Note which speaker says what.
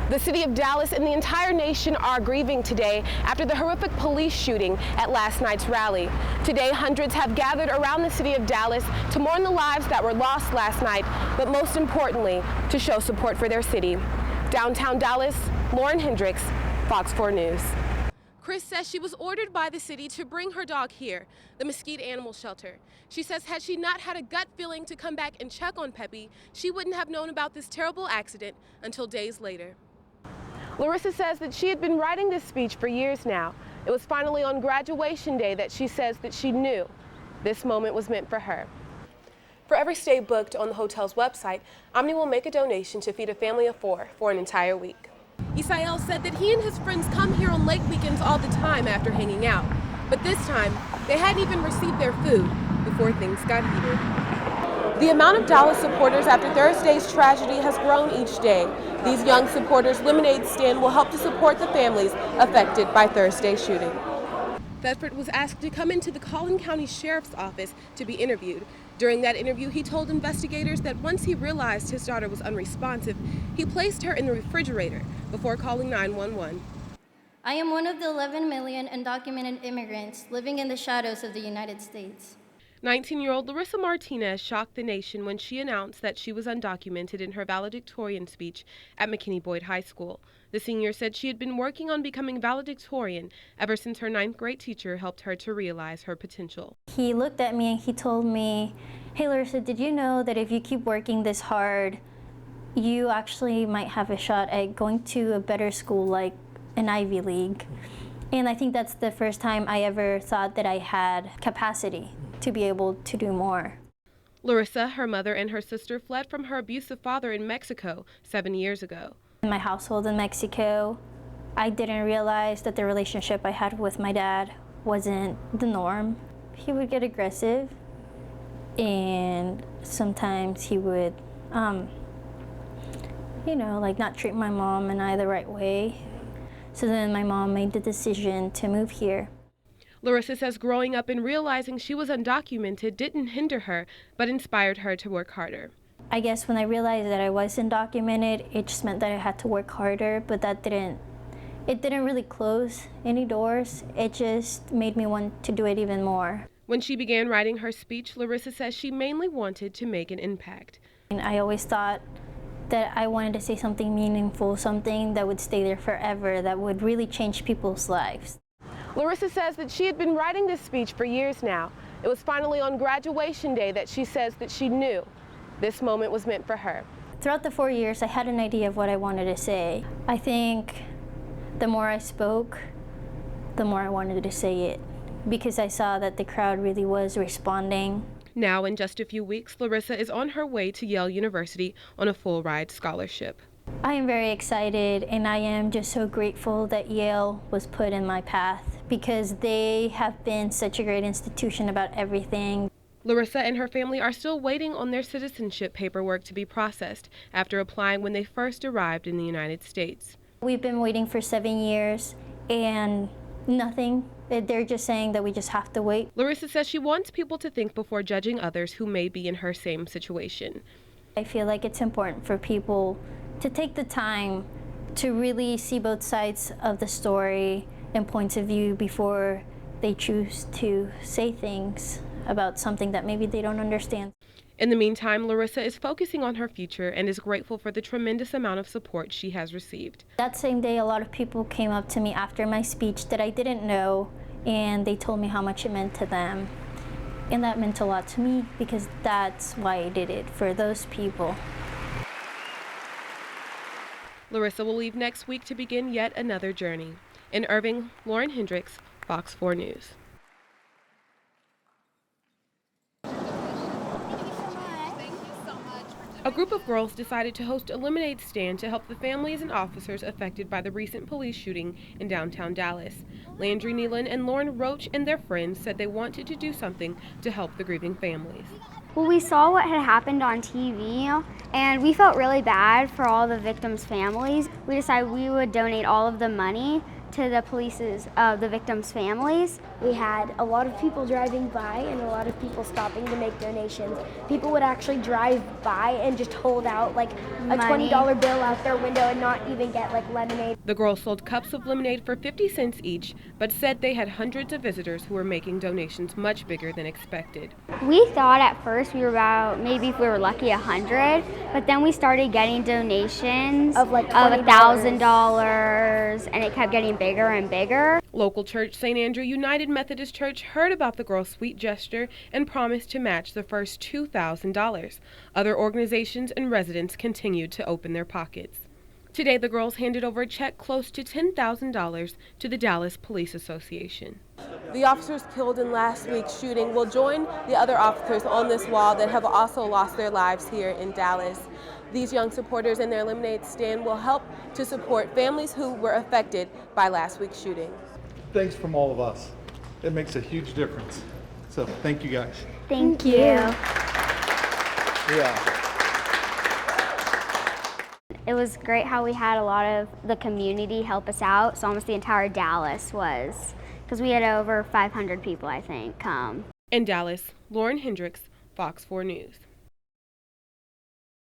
Speaker 1: The city of Dallas and the entire nation are grieving today after the horrific police shooting at last night's rally. Today, hundreds have gathered around the city of Dallas to mourn the lives that were lost last night, but most importantly, to show support for their city. Downtown Dallas, Lauren Hendricks, Fox 4 News. Chris says she was ordered by the city to bring her dog here, the Mesquite Animal Shelter. She says had she not had a gut feeling to come back and check on Peppy, she wouldn't have known about this terrible accident until days later. Larissa says that she had been writing this speech for years now. It was finally on graduation day that she says that she knew this moment was meant for her. For every stay booked on the hotel's website, Omni will make a donation to feed a family of 4 for an entire week. Isael said that he and his friends come here on lake weekends all the time after hanging out. But this time, they hadn't even received their food before things got heated. The amount of Dallas supporters after Thursday's tragedy has grown each day. These Young Supporters Lemonade stand will help to support the families affected by Thursday's shooting. Thetford was asked to come into the Collin County Sheriff's Office to be interviewed. During that interview, he told investigators that once he realized his daughter was unresponsive, he placed her in the refrigerator before calling 911.
Speaker 2: I am one of the 11 million undocumented immigrants living in the shadows of the United States.
Speaker 1: 19-year-old Larissa Martinez shocked the nation when she announced that she was undocumented in her valedictorian speech at McKinney-Boyd High School. The senior said she had been working on becoming valedictorian ever since her 9th grade teacher helped her to realize her potential.
Speaker 2: He looked at me and he told me, "Hey Larissa, did you know that if you keep working this hard, you actually might have a shot at going to a better school like an Ivy League?" And I think that's the first time I ever thought that I had capacity to be able to do more.
Speaker 1: Larissa, her mother, and her sister fled from her abusive father in Mexico 7 years ago.
Speaker 2: In my household in Mexico, I didn't realize that the relationship I had with my dad wasn't the norm. He would get aggressive, and sometimes he would, not treat my mom and I the right way. So then my mom made the decision to move here.
Speaker 1: Larissa says growing up and realizing she was undocumented didn't hinder her, but inspired her to work harder.
Speaker 2: I guess when I realized that I was undocumented, it just meant that I had to work harder, but it didn't really close any doors. It just made me want to do it even more.
Speaker 1: When she began writing her speech, Larissa says she mainly wanted to make an impact.
Speaker 2: And I always thought that I wanted to say something meaningful, something that would stay there forever, that would really change people's lives.
Speaker 1: Larissa says that she had been writing this speech for years now. It was finally on graduation day that she says that she knew this moment was meant for her.
Speaker 2: Throughout the 4 years, I had an idea of what I wanted to say. I think the more I spoke, the more I wanted to say it, because I saw that the crowd really was responding.
Speaker 1: Now, in just a few weeks, Larissa is on her way to Yale University on a full-ride scholarship.
Speaker 2: I am very excited, and I am just so grateful that Yale was put in my path, because they have been such a great institution about everything.
Speaker 1: Larissa and her family are still waiting on their citizenship paperwork to be processed after applying when they first arrived in the United States.
Speaker 2: We've been waiting for 7 years, and nothing. They're just saying that we just have to wait.
Speaker 1: Larissa says she wants people to think before judging others who may be in her same situation.
Speaker 2: I feel like it's important for people to take the time to really see both sides of the story and points of view before they choose to say things about something that maybe they don't understand.
Speaker 1: In the meantime, Larissa is focusing on her future and is grateful for the tremendous amount of support she has received.
Speaker 2: That same day, a lot of people came up to me after my speech that I didn't know, and they told me how much it meant to them. And that meant a lot to me, because that's why I did it, for those people.
Speaker 1: Larissa will leave next week to begin yet another journey. In Irving, Lauren Hendricks, Fox 4 News. A group of girls decided to host a lemonade stand to help the families and officers affected by the recent police shooting in downtown Dallas. Landry Nealon and Lauren Roach and their friends said they wanted to do something to help the grieving families.
Speaker 3: Well, we saw what had happened on TV, and we felt really bad for all the victims' families. We decided we would donate all of the money to the victims' families.
Speaker 4: we had a lot of people driving by and a lot of people stopping to make donations. People would actually drive by and just hold out like a $20 bill out their window and not even get like lemonade.
Speaker 1: The girls sold cups of lemonade for 50 cents each, but said they had hundreds of visitors who were making donations much bigger than expected.
Speaker 3: We thought at first we were about, maybe if we were lucky, 100, but then we started getting donations
Speaker 4: Of like
Speaker 3: $1,000, and it kept getting bigger and bigger.
Speaker 1: Local church St. Andrew United Methodist Church heard about the girls' sweet gesture and promised to match the first $2,000. Other organizations and residents continued to open their pockets. Today, the girls handed over a check close to $10,000 to the Dallas Police Association. The officers killed in last week's shooting will join the other officers on this wall that have also lost their lives here in Dallas. These young supporters and their lemonade stand will help to support families who were affected by last week's shooting.
Speaker 5: Thanks from all of us. It makes a huge difference. So thank you guys.
Speaker 3: Thank you.
Speaker 5: Yeah.
Speaker 3: It was great how we had a lot of the community help us out. So almost the entire Dallas was, because we had over 500 people, I think, come.
Speaker 1: In Dallas, Lauren Hendricks, Fox 4 News.